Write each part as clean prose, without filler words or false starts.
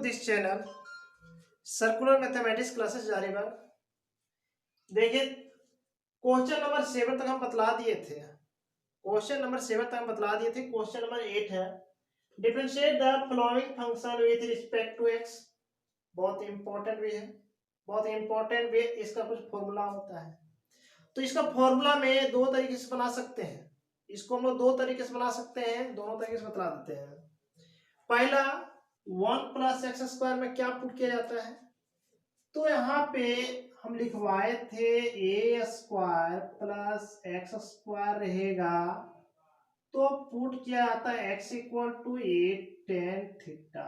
This channel circular mathematics classes जारी बार। देखिए question number 7 तक हम बतला दिए थे। क्वेश्चन नंबर 7 तक हम बतला दिए थे। क्वेश्चन नंबर 8 है differentiate the following function with respect to x. बहुत इंपॉर्टेंट भी है, बहुत इंपॉर्टेंट भी। इसका कुछ फॉर्मूला होता है, तो इसका फॉर्मूला में दो तरीके से बना सकते हैं। इसको हम लोग दो तरीके से बना सकते हैं, दोनों तरीके से बता देते हैं। पहला 1 प्लस एक्स स्क्वायर में क्या पुट किया जाता है, तो यहाँ पे हम लिखवाए थे a square plus x square रहेगा, तो पुट किया जाता है x equal to a tan theta.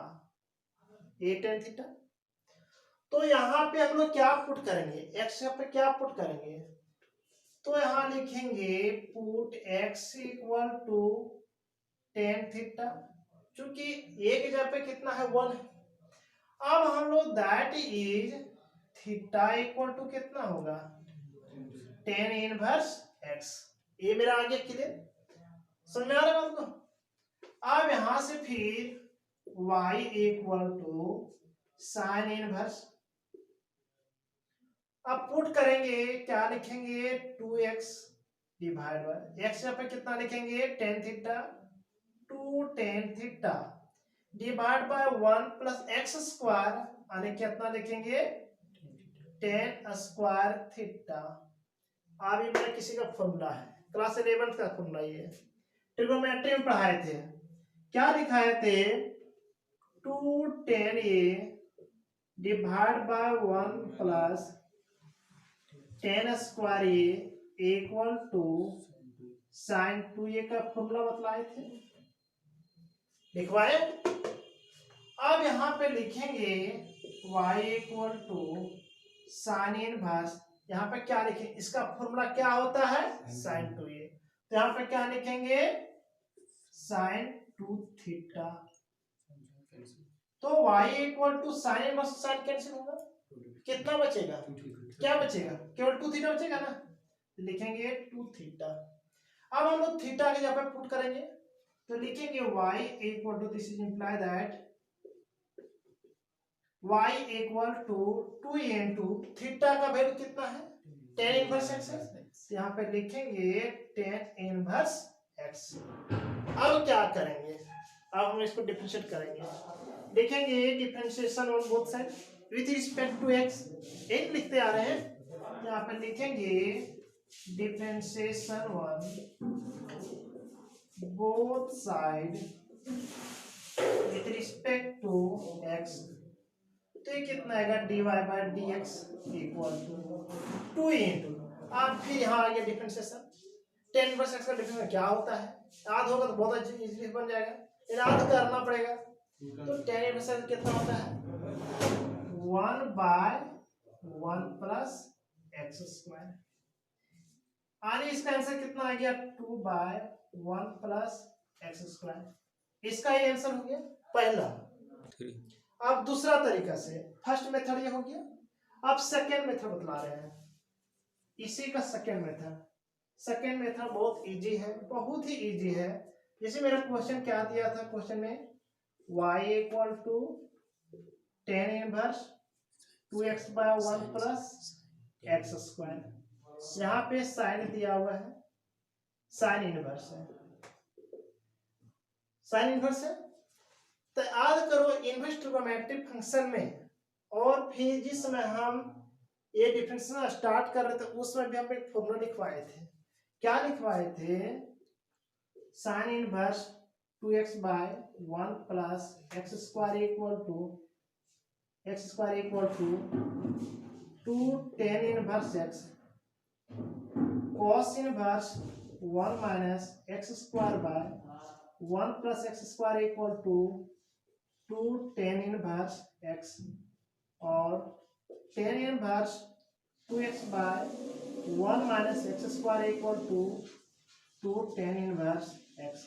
A tan theta, तो यहाँ पे हम लोग क्या पुट करेंगे, एक्स पे क्या पुट करेंगे, तो यहाँ लिखेंगे put x equal to tan theta, क्योंकि ए की जगह पे कितना है 1 है। अब हम लोग that is theta equal to कितना होगा, टेन इनवर्स एक्स। ये मेरा आगे क्लियर समझ में आ रहा है आपको। अब यहां से फिर y equal to sine inverse, अब पुट करेंगे क्या लिखेंगे 2x डिवाइड बाय एक्स पे कितना लिखेंगे tan theta, two tan theta divide by 1 plus x square यानी कितना लिखेंगे टेन स्क्वायर थीटा। अब ये मेरा किसी का फॉर्मूला है, क्लास 11 का फॉर्मूला। ये ट्रिग्नोमेट्री में पढ़ाए थे, क्या लिखाए थे, two tan a divide by 1 plus tan square a equal to sine 2a का फॉर्मूला बतलाए थे, लिखवाए। अब यहाँ पे लिखेंगे y equal to sine inverse, यहाँ पे क्या लिखेंगे, इसका फॉर्मूला क्या होता है साइन 2a, तो यहाँ पे क्या लिखेंगे साइन 2 थीटा, तो y equal to sine inverse sine cancel होगा, कितना बचेगा, क्या बचेगा, केवल 2 थीटा बचेगा ना, लिखेंगे 2 थीटा। अब हम लोग थीटा की जगह पे पुट करेंगे, तो लिखेंगे y equal to this is imply that y equal to 2 into theta का वैल्यू कितना है tan इनवर्स x है, यहाँ पे लिखेंगे tan इनवर्स x। अब क्या करेंगे, अब हम इसको डिफरेंशिएट करेंगे, लिखेंगे differentiation on both side with respect to x, एक लिखते आ रहे हैं, यहाँ पे लिखेंगे differentiation on both side with respect to x, तो ये कितना आएगा dy bye dx equal to 2 into, अब फिर यहाँ आ गया डिफरेंशिएशन, टेन इनवर्स एक्स का डिफरेंशिएशन क्या होता है, याद होगा तो बहुत अच्छी इजीली बन जाएगा, याद करना पड़ेगा। तो टेन इनवर्स एक्स कितना होता है 1 बाय 1 प्लस एक्स स्क्वायर, यानी इसका आंसर कितना आ गया 2 बाय 1 प्लस एक्स स्क्वायर, इसका ये आंसर हो गया पहला। अब दूसरा तरीका से, फर्स्ट मेथड ये हो गया, अब सेकेंड मेथड बतला रहे हैं, इसी का सेकेंड मेथड। सेकेंड मेथड बहुत इजी है, बहुत ही इजी है। जैसे मेरा क्वेश्चन क्या दिया था, क्वेश्चन में y equal to tan inverse 2x by 1 plus x square, यहाँ पे साइन दिया हुआ है, साइन इनवर्स है, साइन इनवर्स है, तो याद करो इनवर्स ट्रिग्नोमेट्रिक फंक्शन में, और फिर जिस समय हम ये डिफरेंशिएशन स्टार्ट कर रहे थे उस समय भी हम एक फॉर्मूला लिखवाए थे, क्या लिखवाए थे, sine inverse 2x by 1 plus x square equal to 2 tan inverse x cos inverse 1 minus x square by 1 plus x square equal to 2 tan inverse x, और tan inverse 2x by 1 minus x square equal to 2 tan inverse x।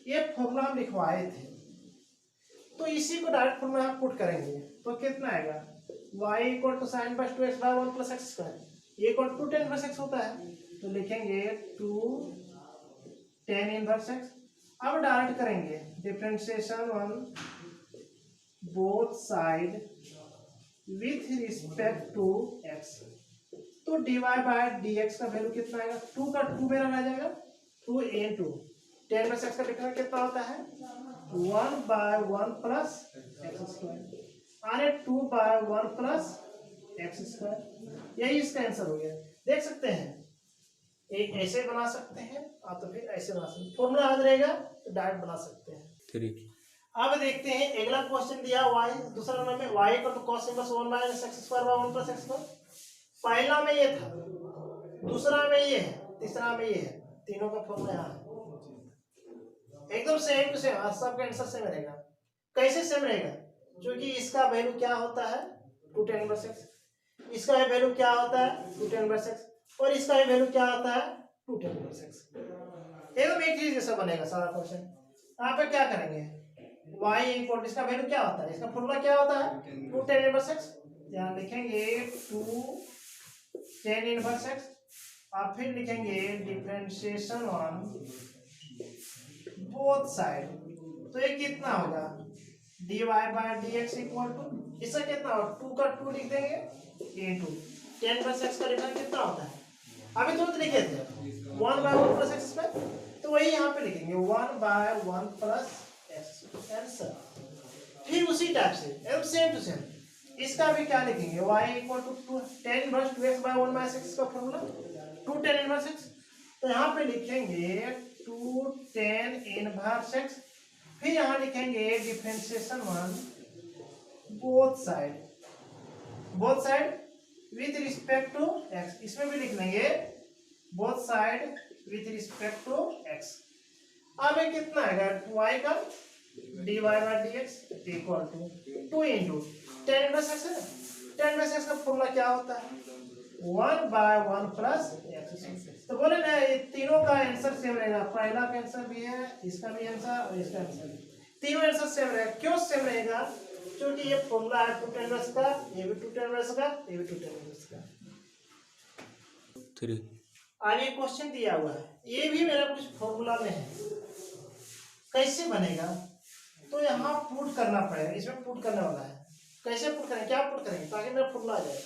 ये formula हम लिखवाए थे, तो इसी को direct formula हम put करेंगे, तो कितना आएगा y equal to sine by 2x by 1 plus x square, ये equal to tan inverse x होता है, तो लिखेंगे 2 टेन इनवर्स x। अब डायरेक्ट करेंगे differentiation on both side with respect to x. तो dy बाय dx का वैल्यू कितना आएगा, 2 का 2 मेरा रह जाएगा, 2 into 10 में से x का डिफरेंस कितना होता है, 1/1 प्लस एक्स स्क्वायर, अरे 2/1 प्लस एक्स स्क्वायर। यही इसका आंसर हो गया। देख सकते हैं, एक ऐसे बना सकते हैं और तो फिर ऐसे बना सकते हैं, फॉर्मूला याद रहेगा तो डायरेक्ट बना सकते हैं। 3 अब देखते हैं अगला क्वेश्चन दिया y दूसरा नंबर में y equal to cos inverse 1 minus x square by 1 plus x square. पहला में ये था, दूसरा में ये है, तीसरा में ये है, तीनों का फॉर्मूला यहाँ है। एकदम सेम टू सेम, सबका आंसर सेम रहेगा। कैसे सेम रहेगा, क्योंकि इसका वैल्यू क्या होता है 2 tan इनवर्स x, इसका वैल्यू क्या होता है 2 tan इनवर्स x, और इसका वैल्यू क्या होता है 2 tan इनवर्स x। एकदम एक चीज जैसा बनेगा सारा क्वेश्चन। यहाँ पे क्या करेंगे, y इक्वल इसका वैल्यू क्या होता है, इसका फॉर्मूला क्या होता है 2 tan इनवर्स x। यहाँ लिखेंगे 2 tan इनवर्स x, और फिर लिखेंगे डिफरेंशिएशन ऑन बोथ साइड। तो ये कितना होगा, dy bye dx equal to, इसका कितना होगा 2 का 2 लिख देंगे इनटू tan इनवर्स x का डिफरेंस कितना होता है, अभी तुरंत लिखे थे 1/1 प्लस एक्स स्क्वायर, तो वही यहाँ पे लिखेंगे 1/1 प्लस एक्स आंसर। फिर उसी टाइप से एकदम सेम टू सेम इसका भी क्या लिखेंगे, y equal to 2 tan inverse 2x by 1 minus x का फॉर्मूला 2 tan इनवर्स x। तो यहाँ पे लिखेंगे 2 tan इनवर्स x, फिर यहाँ लिखेंगे differentiation on both side with respect to x, इसमें भी लिख लेंगे both side with respect to x। अब ये कितना आएगा y का dy bye dx equal to 2 into tan inverse x है, tan इनवर्स x का फॉर्मूला क्या होता है 1/1 प्लस x। तो बोले ना ये तीनों का आंसर सेम रहेगा, पहला का आंसर भी है, इसका भी आंसर और इसका आंसर भी, तीनों आंसर सेम रहेगा। क्यों सेम रहेगा, क्योंकि ये फॉर्मूला है 2 tan इनवर्स का, ये भी 2 tan इनवर्स का, ये भी 2 tan इनवर्स का। 3 आगे क्वेश्चन दिया हुआ है, ये भी मेरा कुछ फॉर्मूला में है, कैसे बनेगा, तो यहाँ पुट करना पड़ेगा, इसमें पुट करने वाला है। कैसे पुट करेंगे, क्या पुट करेंगे ताकि मेरा फॉर्मूला आ जाए,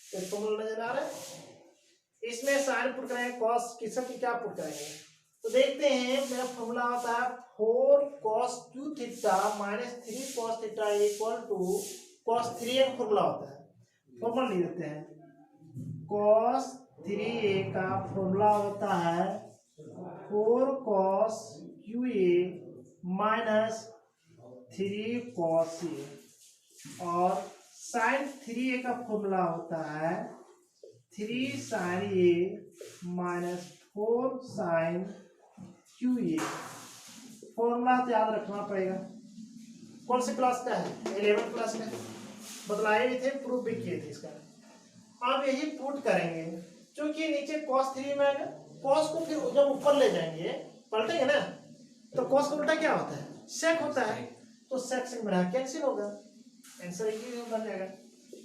तो फॉर्मूला नजर आ रहा है, इसमें साइन पुट करेंगे, कॉस किसका की क्या पुट करेंगे। तो देखते हैं, मेरा फॉर्मूला होता है 4 cos 2 theta minus 3 cos theta equal to cos 3a का फॉर्मूला होता है। फॉर्मूला लिख देते हैं, cos 3a का फॉर्मूला होता है 4 cos qa minus 3 cos a, और sin 3a का फॉर्मूला होता है 3 sin a minus 4 sin qa। Formula तो याद रखना पड़ेगा। कौन से क्लास का है, 11th क्लास का, बदलाए भी थे, प्रूफ भी किए थे इसका। अब यही पुट करेंगे, क्योंकि नीचे cos 3 में आएगा, cos को फिर जब ऊपर ले जाएंगे पलटेंगे ना, तो cos का उल्टा क्या होता है sec होता है, तो sec से मेरा कैंसिल होगा, आंसर एक ही बन जाएगा।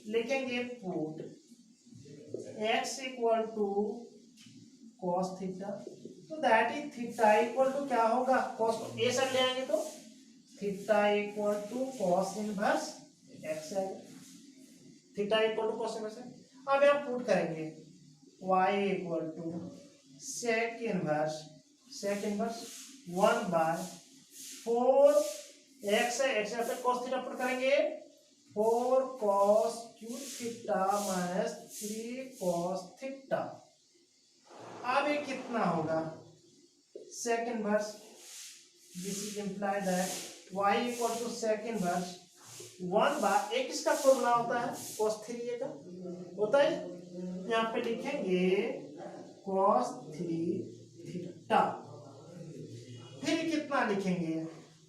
लिखेंगे put x equal to cos theta, तो that is theta equal to क्या होगा, cos को a साइड ले आएंगे तो theta equal to cos inverse x आएगा, theta equal to cos inverse. अब हम पुट करेंगे y equal to sec inverse 1/4 x है, x पे cos थीटा पुट करेंगे 4 cos cube theta minus 3 cos theta. अब ये कितना होगा sec inverse, this is implied that y equal to sec inverse 1/, किसका फॉर्मूला होता है cos 3a का होता है, यहाँ पे लिखेंगे cos 3 थीटा। फिर कितना लिखेंगे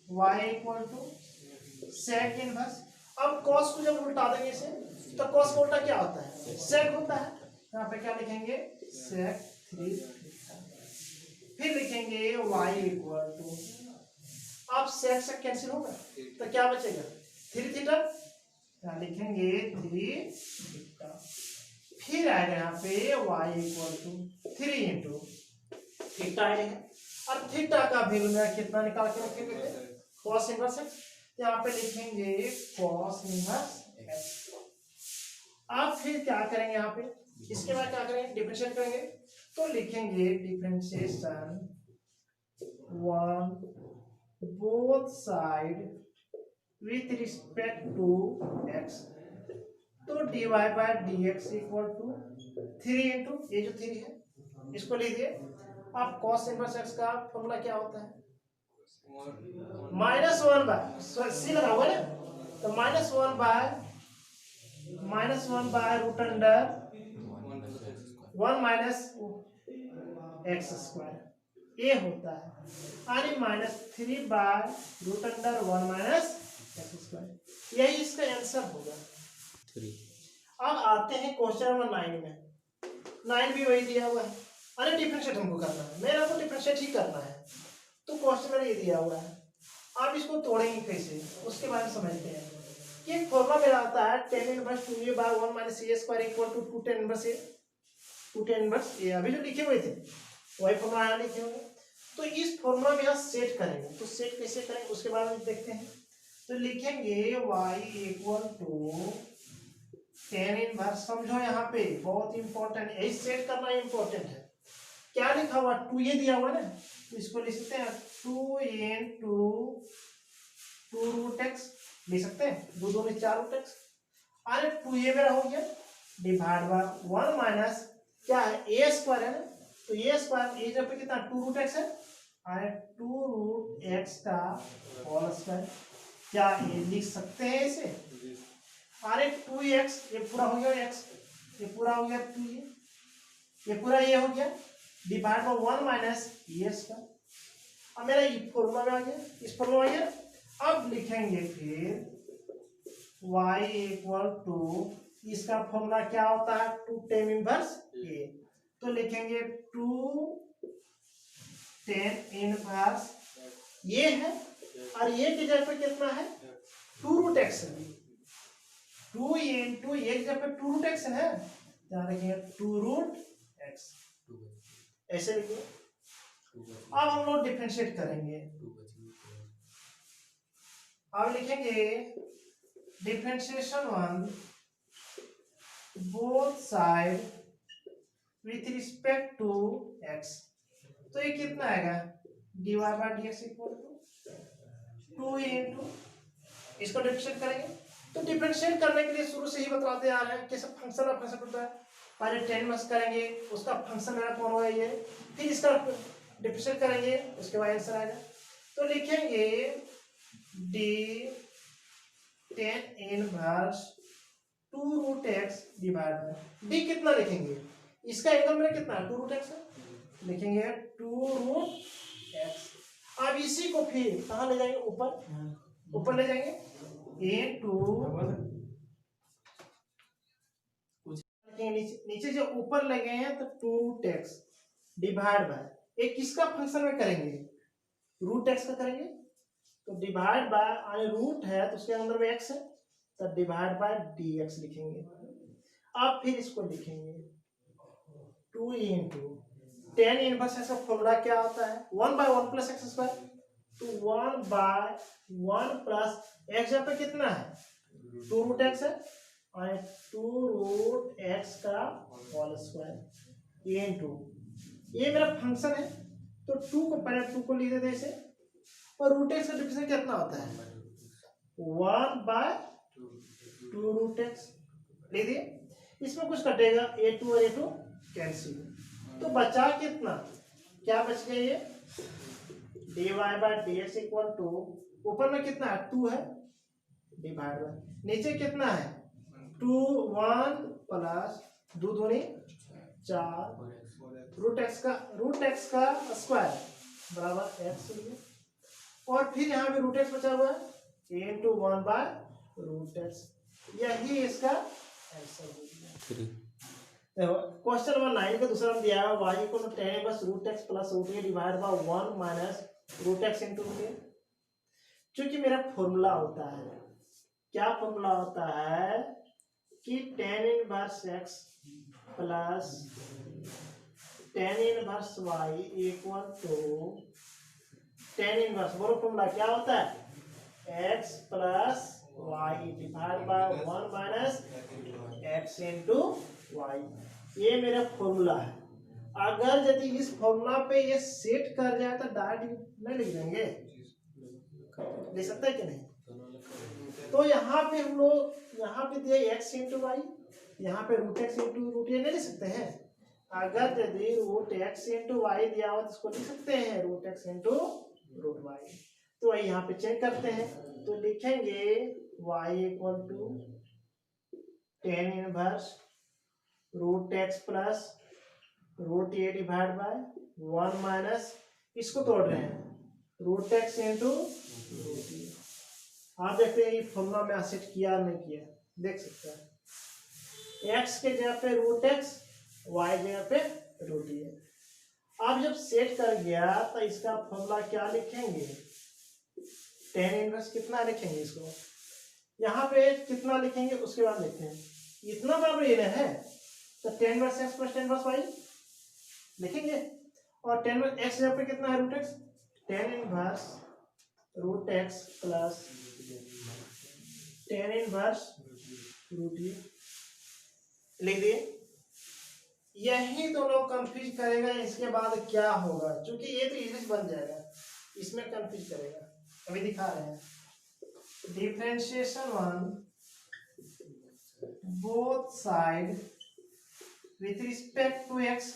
y equal to sec inverse, अब cos को जब उल्टा देंगे इसे, तो cos का उल्टा क्या होता है sec होता है, यहाँ पे क्या लिखेंगे sec 3 थीटा। फिर लिखेंगे y इक्वल टू, अब sec से कैंसिल होगा तो क्या बचेगा 3 थीटा, यहाँ लिखेंगे 3 थीटा। फिर आएगा यहाँ पे y equal to 3 into theta आएगा, और थीटा का वैल्यू में कितना निकाल के रखेंगे cos इनवर्स x, तो यहाँ पे लिखेंगे cos इनवर्स x। आप फिर क्या करेंगे यहाँ पे, इसके बाद क्या करेंगे, डिफरेंशिएट करेंगे। तो लिखेंगे differentiation on both side with respect to x। तो dy bye dx equal to 3 into ये जो 3 है इसको लीजिए। आप cos इनवर्स x का फॉर्मूला क्या होता है, -1 बाय सी लगा हुआ है ना, तो -1 by root under 1 minus x square ये होता है, यानी -3 by root under 1 minus x square, यही इसका आंसर होगा 3। अब आते हैं क्वेश्चन नंबर 9 में। 9 भी वही दिया हुआ है, अरे डिफरेंशिएट हमको करना है, मेरा तो डिफरेंशिएट ही करना है। तो क्वेश्चन में ये दिया हुआ है, आप इसको तोड़ेंगे कैसे उसके बारे में समझते हैं। कि एक फॉर्मूला मेरा आता है tan inverse 2a by 1 minus a square equal to 2 tan inverse a। 2 tan inverse a अभी जो लिखे हुए थे वही फॉर्मूला यहाँ लिखे हुए। तो इस फॉर्मूला में यहाँ सेट करेंगे, तो सेट कैसे करेंगे उसके बारे में देखते हैं। तो लिखेंगे y equal to tan inverse, समझो यहाँ पे बहुत इंपॉर्टेंट है, यही सेट करना इंपॉर्टेंट है। क्या लिखा हुआ 2 ये दिया हुआ ना, तो इसको लिख सकते हैं 2 into 2 रूट एक्स लिख सकते हैं, 2 2 में 4 रूट एक्स। अरे 2 ये मेरा हो गया डिवाइड बाय 1 माइनस क्या है ए स्क्वायर है ना, तो ए स्क्वायर ए जब पे कितना 2 रूट एक्स है, अरे 2 रूट एक्स का होल स्क्वायर, क्या ये लिख सकते हैं इसे। अरे 2x ये पूरा हो गया x, ये पूरा हो गया 2 ये पूरा ये हो गया डिवाइड बाय 1 माइनस ये स्क्वायर। अब मेरा ये फॉर्मूला में आ गया, इस फॉर्मूला में आ गया। अब लिखेंगे फिर y इक्वल टू, इसका फॉर्मूला क्या होता है 2 tan इनवर्स a, तो लिखेंगे 2 tan इनवर्स ये है, और ये की जगह पे कितना है 2 रूट एक्स है, 2 इंटू एक जगह पे 2 रूट एक्स है, यहाँ लिखेंगे 2 रूट एक्स ऐसे लिखिए। अब हम लोग डिफरेंशिएट करेंगे, अब लिखेंगे differentiation on both side with respect to x. तो ये कितना आएगा dy bye dx equal to 2 into, इसको डिफरेंशिएट करेंगे। तो डिफरेंशिएट करने के लिए शुरू से ही बताते आ रहे हैं कैसे फंक्शन ऑफ फंक्शन होता है। पहले tan मस करेंगे, उसका फंक्शन मेरा कौन होगा ये, फिर इसका डिफरेंशिएट करेंगे, उसके बाद आंसर आएगा। तो लिखेंगे d tan inverse 2 root x divide by d कितना लिखेंगे, इसका एंगल मेरा कितना 2 रूट एक्स है, लिखेंगे 2 रूट एक्स। अब इसी को फिर कहाँ ले जाएंगे, ऊपर ले जाएंगे नीचे जो ऊपर ले गए हैं तो 2 x डिवाइड बाय एक किसका फंक्शन में करेंगे रूट x का करेंगे, तो डिवाइड बाय रूट है तो उसके अंदर में x है, तो डिवाइड बाय dx लिखेंगे। अब फिर इसको लिखेंगे 2 इंटू tan इनवर्स का फॉर्मूला क्या होता है 1 बाय 1 प्लस एक्स स्क्वायर, तो 1 बाय 1 प्लस एक्स यहाँ पे कितना है 2 रूट एक्स है, और 2 रूट एक्स का होल स्क्वायर इंटू ये मेरा फंक्शन है, तो 2 को पहले 2 को लिख देते हैं इसे, और रूट एक्स का डिफरेंस कितना होता है 1 बाय 2 रूट एक्स लिख दिए। इसमें कुछ कटेगा a2 और a2 कैंसिल, तो बचा कितना, क्या बच गया ये dy bye dx equal to, ऊपर में कितना है 2 है डिवाइड बाय, नीचे कितना है 2 1 प्लस 2 दूनी 4 रूट एक्स का स्क्वायर बराबर एक्स, और फिर यहाँ पे रूट एक्स बचा हुआ है इंटू 1 बाय रूट एक्स, यही इसका आंसर हो गया। क्वेश्चन नंबर 9 का दूसरा दिया है y equal to tan inverse root x plus root a divide by 1 minus root x into root a. चूंकि मेरा फॉर्मूला होता है, क्या फॉर्मूला होता है कि tan inverse x plus tan inverse y equal to tan inverse, बोलो formula क्या होता है x plus y divide by 1 minus x into y. ये मेरा फॉर्मूला है। अगर यदि इस फॉर्मूला पे ये सेट कर जाए तो डायरेक्ट नहीं लिख देंगे, ले सकता है कि नहीं? तो यहाँ पे हम लोग यहाँ पे दिया एक्स इंटू वाई, यहाँ पे रूट एक्स इंटू रूट ये नहीं लिख सकते हैं। अगर यदि रूट एक्स इंटू वाई दिया हो तो इसको लिख सकते हैं root x into root y. तो वही यहाँ पे चेक करते हैं, तो लिखेंगे y equal to tan inverse root x plus root a divide by 1 minus, इसको तोड़ रहे हैं, root x into root a. आप देखते हैं ये फॉर्मूला में सेट किया नहीं किया, देख सकते हैं। एक्स के जगह पे रूट एक्स, वाई जगह पे रूट ए। अब जब सेट कर गया तो इसका फॉर्मूला क्या लिखेंगे, टेन इनवर्स कितना लिखेंगे, इसको यहाँ पे कितना लिखेंगे उसके बाद लिखते हैं। इतना बराबर ये है तो tan inverse x plus tan inverse y लिखेंगे, और टेन इनवर्स एक्स जगह पे कितना है root x, tan inverse root x plus tan inverse root a लिख दिए। यही तो लोग कंफ्यूज करेगा, इसके बाद क्या होगा, क्योंकि ये तो इंग्लिश बन जाएगा, इसमें कंफ्यूज करेगा। अभी दिखा रहे हैं differentiation 1 both side with respect to x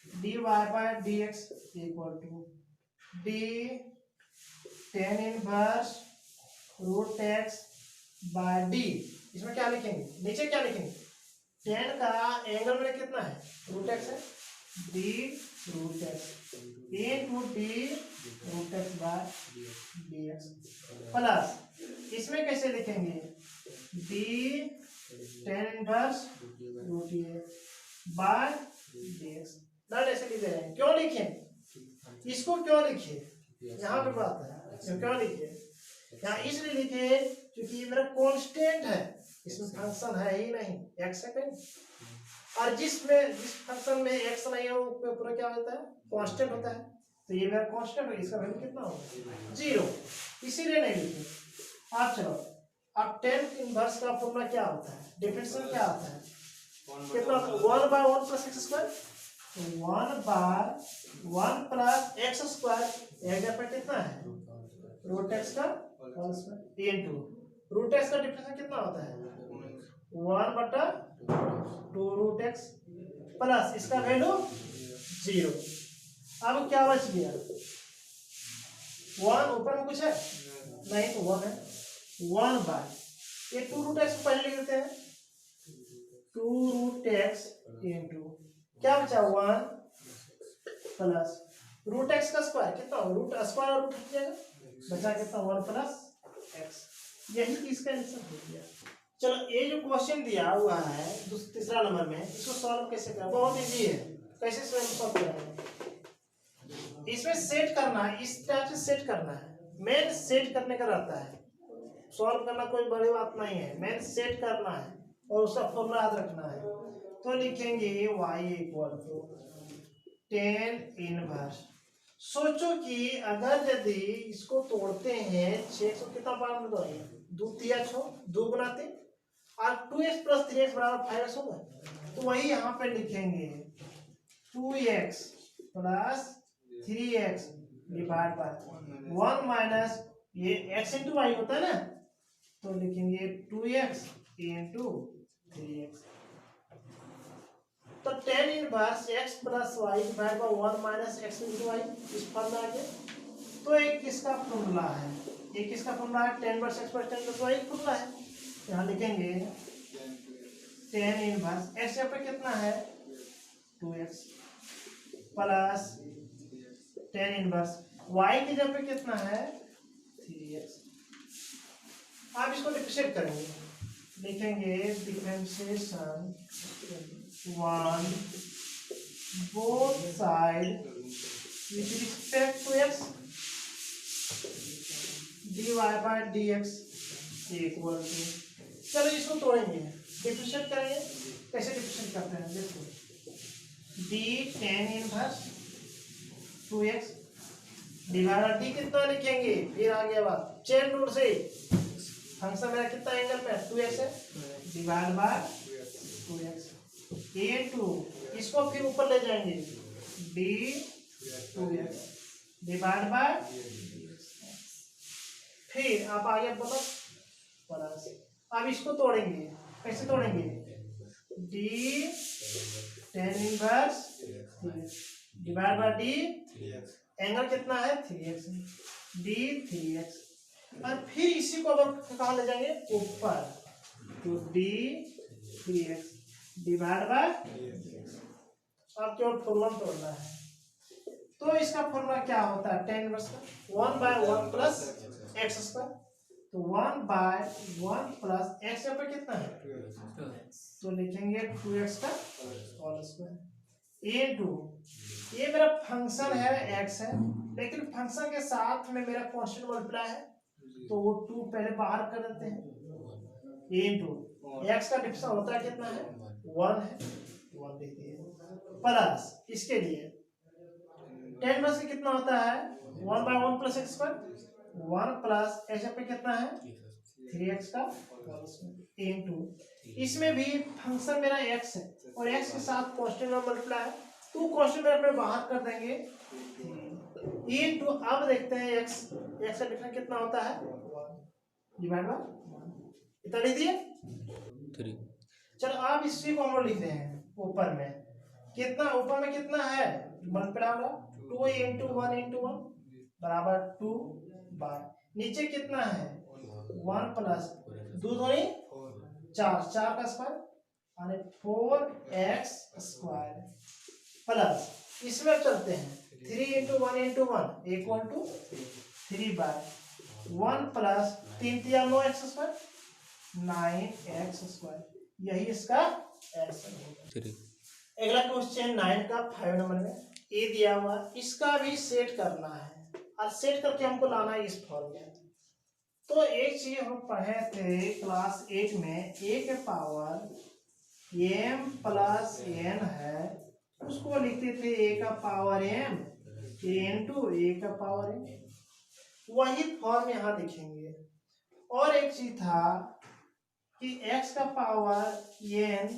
dy by dx equal to d tan inverse root x by d. इसमें क्या लिखेंगे, नीचे क्या लिखेंगे, टेन का एंगल में कितना है रूट एक्स है, d root x into d root x by d x plus इसमें कैसे लिखेंगे d tan inverse root a by d x. Not ऐसे लिख रहे हैं, क्यों लिखें इसको, क्यों लिखे, यहाँ पे बात है क्यों लिखे, यहाँ इसलिए लिखे क्योंकि ये मेरा कांस्टेंट है, इसमें फंक्शन है ही नहीं, एक्स है कहीं, और जिस फंक्शन में एक्स नहीं है वो पूरा क्या होता है, कांस्टेंट होता है। तो ये मेरा कांस्टेंट है, इसका वैल्यू कितना होगा 0, इसीलिए नहीं लिखे। अब चलो, अब टेन इनवर्स का फॉर्मूला क्या होता है, डिफरेंशियल क्या होता है, कितना, 1/1 plus x square, 1/1 plus x square एक जगह कितना है रूट एक्स का whole square into root x का डिफरेंशियल कितना होता है 1/2 रूट एक्स प्लस इसका वैल्यू 0। अब क्या बच गया 1, ऊपर में कुछ है नहीं तो 1 है, 1 बाय ये 2 रूट एक्स को पहले लिख देते हैं, 2 रूट एक्स इनटू क्या बचा 1 प्लस रूट एक्स का स्क्वायर कितना, रूट स्क्वायर और रूट हट जाएगा, बचा कितना 1 प्लस एक्स। यही इसका आंसर हो गया। चलो ये जो क्वेश्चन दिया हुआ है तीसरा नंबर में, इसको सॉल्व कैसे करें, बहुत इजी है, कैसे सॉल्व करेंगे, इसमें सेट करना है, इस टाइप से सेट करना है, मेन सेट करने का रहता है, सॉल्व करना कोई बड़ी बात नहीं है, मेन सेट करना है और उसका फॉर्मूला याद रखना है। तो लिखेंगे y equal to tan inverse, सोचो कि अगर यदि इसको तोड़ते हैं 6 को कितना बार में दोगे, 2 3 6 2 बनाते और 2x प्लस 3x बराबर 5x होगा, तो वही यहाँ पे लिखेंगे 2x plus 3x divide by 1 minus ये x इंटू वाई होता है ना, तो लिखेंगे 2x इंटू 3x। तो tan inverse x plus y divide by 1 minus x into y, इस फॉर्मूला के तो एक किसका फॉर्मूला है, ये किसका फॉर्मूला है, ten inverse x plus ten plus y formula है। यहाँ लिखेंगे टेन इनवर्स x यहाँ पे कितना है 2x plus tan inverse y की जगह पे कितना है 3x। आप इसको डिफरेंशिएट करेंगे, लिखेंगे differentiation 1 both side with respect to x dy by dx equal to, चलो इसको तोड़ेंगे, डिफरेंशिएट करेंगे, कैसे डिफरेंशिएट करते हैं देखो, d tan inverse 2x divide by D कितना लिखेंगे, फिर आगे बात चेन रूल से फंक्शन मेरा कितना एंगल पे 2x है, डिवाइड बाय 2x इनटू इसको फिर ऊपर ले जाएंगे d 2x डिवाइड बाय फिर आप आगे बोलो प्लस। अब इसको तोड़ेंगे, कैसे तोड़ेंगे, d tan inverse divide by d angle कितना है 3x d 3x और फिर इसी को अब कहाँ ले जाएंगे ऊपर, तो d 3x डिवाइड बाय अब केवल फॉर्मूला तोड़ना है। तो इसका फॉर्मूला क्या होता है, tan इनवर्स का 1/1 प्लस एक्स स्क्वायर, तो 1/1 प्लस एक्स यहाँ पे कितना है, तो लिखेंगे 2x का होल स्क्वायर इनटू ये मेरा फंक्शन है x है, लेकिन फंक्शन के साथ में मेरा कांस्टेंट मल्टीप्लाई है, तो वो 2 पहले बाहर कर देते हैं इनटू x का डिफरेंस होता है कितना है 1 है, 1 लिख दिए प्लस इसके लिए tan इनवर्स कितना होता है 1/1 plus x square 1 plus x पे कितना है 3x का होल स्क्वायर इनटू इसमें भी फंक्शन मेरा x है और x के साथ कांस्टेंट में मल्टीप्लाई है, तो कांस्टेंट में अपने बाहर कर देंगे इनटू अब देखते हैं x का डिफरेंस कितना होता है 1 डिवाइड बाय 1 इतना लिख दिए 3। चलो अब इसी को हम लोग लिख रहे हैं ऊपर में कितना, ऊपर में कितना है मल्टीप्लाई होगा 2 इंटू 1 इंटू 1 बराबर 2 बाय नीचे कितना है 1 प्लस 2 दूनी 4 का स्क्वायर यानी 4x स्क्वायर प्लस इसमें चलते हैं 3 into 1 into 1 equal to 3 by 1 plus 3 3 9 x square 9x square, यही इसका आंसर होगा। अगला क्वेश्चन 9 का 5 नंबर में ए दिया हुआ, इसका भी सेट करना है और सेट करके हमको लाना है इस फॉर्म में। तो एक चीज हम पढ़े थे क्लास 8 में a के पावर m प्लस n है, उसको लिखते थे a का पावर m इंटू a का पावर n, वही फॉर्म यहाँ लिखेंगे। और एक चीज था कि x का पावर n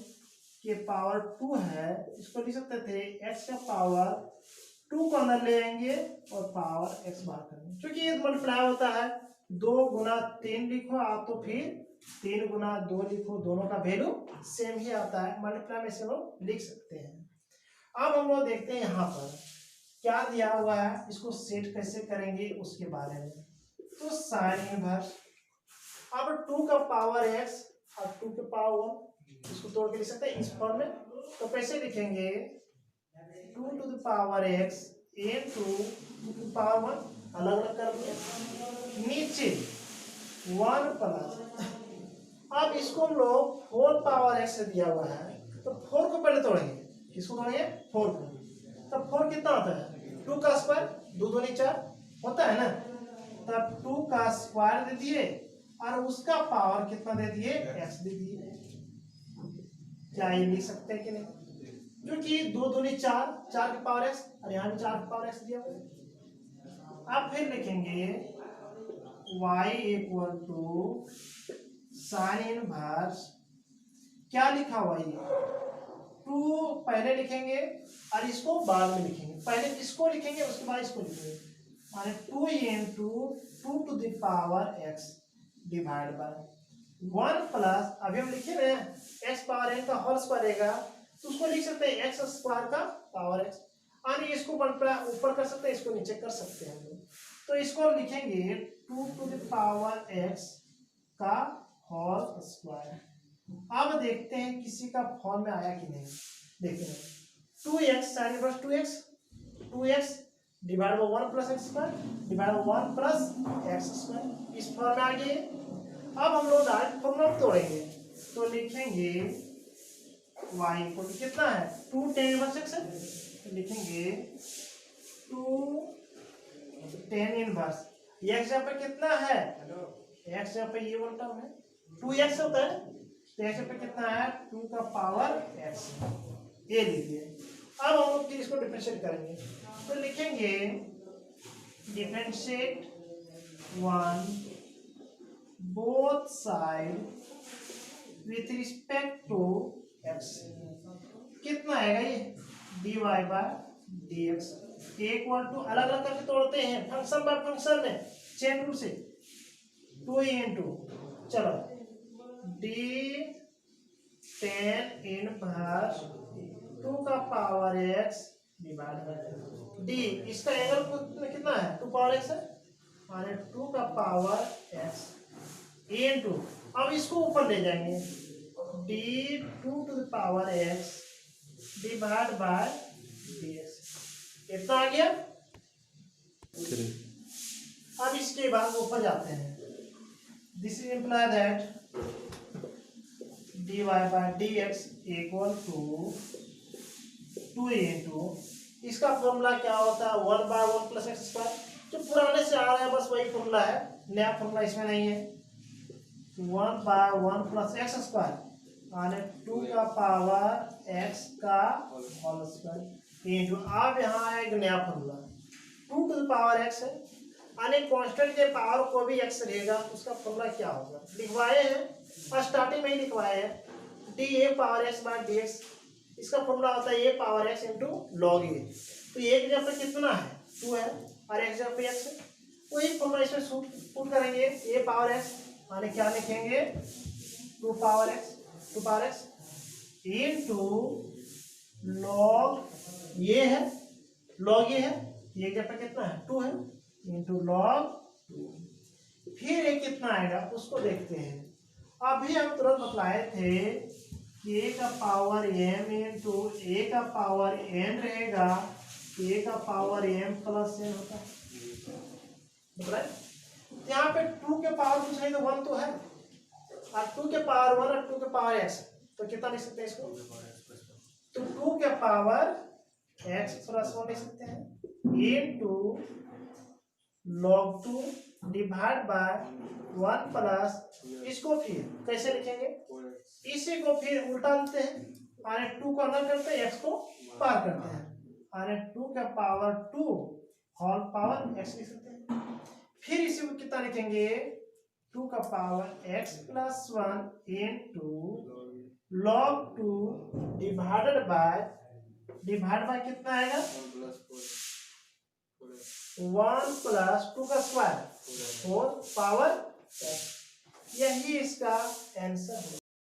के पावर 2 है, इसको लिख सकते थे x का पावर 2 को अंदर ले आएंगे और पावर x बाहर करेंगे, क्योंकि ये मल्टीप्लाई होता है 2 गुना 3 लिखो आप तो फिर 3 गुना 2 लिखो, दोनों का वैल्यू सेम ही आता है, मल्टीप्लाई में से लोग लिख सकते हैं। अब हम लोग देखते हैं यहाँ पर क्या दिया हुआ है, इसको सेट कैसे करेंगे उसके बारे में। तो साइन इनवर्स अब 2 का पावर x और 2 के पावर 1 इसको तोड़ के लिख सकते हैं इस फॉर्म में, तो कैसे लिखेंगे 2 to the power x into 2 to the power 1 अलग अलग कर दिया नीचे 1 प्लस अब इसको हम लोग 4 पावर x से दिया हुआ है, तो 4 को पहले तोड़ेंगे, किसको तोड़ेंगे 4 को, तब 4 कितना होता है 2 का स्क्वायर 2 दूनी 4 होता है ना, तब 2 का स्क्वायर दे दिए और उसका पावर कितना दे दिए x दे दिए। क्या ये लिख सकते हैं कि नहीं, क्योंकि 2 दूनी 4 के पावर x और यहाँ भी 4 के पावर x दिया हुआ है। अब फिर लिखेंगे y equal to sine inverse, क्या लिखा हुआ ये 2 पहले लिखेंगे और इसको बाद में लिखेंगे, पहले इसको लिखेंगे उसके बाद इसको लिखेंगे, माने 2 into 2 to the power x divide by 1 plus अभी हम लिखे ना x पावर n का होल स्क्वायर रहेगा, तो उसको लिख सकते हैं x स्क्वायर का पावर x, और इसको मल्टीप्लाई ऊपर कर सकते हैं, इसको नीचे कर सकते हैं हम लोग, तो इसको लिखेंगे 2 टू द पावर x का होल स्क्वायर। अब देखते हैं किसी का फॉर्म में आया कि नहीं, देखते हैं 2x sign inverse 2x divide by 1 plus x square divide by 1 plus x square, इस फॉर्म में आ गए। अब हम लोग डायरेक्ट फॉर्मूला तोड़ेंगे, तो लिखेंगे y इक्वल टू कितना है 2 tan इनवर्स x है, तो लिखेंगे 2 tan इनवर्स x यहाँ पे कितना है x यहाँ पे ये वाला टर्म है 2x होता है, तो x पे कितना है 2 का पावर x, ये लीजिए। अब हम लोग फिर इसको डिफरेंशिएट करेंगे, तो लिखेंगे differentiate on both side with respect to x. कितना आएगा ये dy bye dx equal to अलग अलग करके तोड़ते हैं फंक्शन बाय फंक्शन में चेन रूल से 2 इंटू चलो d 10 इनवर्स 2 का power x divide by d। इसका एंगल कितना है 2 पावर x है माने 2 का पावर x इनटू अब इसको ऊपर ले जाएंगे d 2 to the power x divide by dx। कितना आ गया। अब इसके बाद ऊपर जाते हैं this is imply that dy bye dx equal to 2 into इसका फॉर्मूला क्या होता है 1 बाय 1 प्लस एक्स स्क्वायर। जो पुराने से आ रहा है बस वही फॉर्मूला है नया फॉर्मूला इसमें नहीं है 1 बाय 1 प्लस एक्स स्क्वायर माने 2 का पावर x का होल स्क्वायर इंटू अब यहाँ एक नया formula 2 to the power x है यानी कांस्टेंट के पावर को भी x रहेगा उसका फॉर्मूला क्या होगा लिखवाए हैं और स्टार्टिंग में ही लिखवाए हैं d a power x by d x. इसका फॉर्मूला होता है a power x into log a. तो एक जगह पे कितना है 2 है और एक जगह पे x है वही फॉर्मूला इसमें पुट करेंगे ए पावर x माने क्या लिखेंगे 2 पावर x इंटू लॉग ये है लॉग ये है ये जगह कितना है 2 है इंटू लॉग फिर ये कितना आएगा उसको देखते हैं। अभी हम तुरंत बतलाए थे कि a का पावर m इंटू a का पावर n रहेगा a का पावर m प्लस n होता है। यहाँ पे 2 के पावर कुछ नहीं तो 1 तो है और 2 के पावर 1 और 2 के पावर x तो कितना लिख सकते हैं इसको तो 2 के पावर x प्लस 1 लिख सकते हैं into log 2 divide by 1 plus इसको फिर कैसे लिखेंगे इसी को फिर उल्टा लेते हैं माने 2 को अंदर करते हैं x को पार करते हैं माने 2 का पावर 2 होल पावर x लिख सकते हैं। फिर इसी को कितना लिखेंगे 2 का power x plus 1 into log 2 divided by कितना आएगा 1 प्लस 2 का स्क्वायर 4 पावर। यही इसका आंसर है।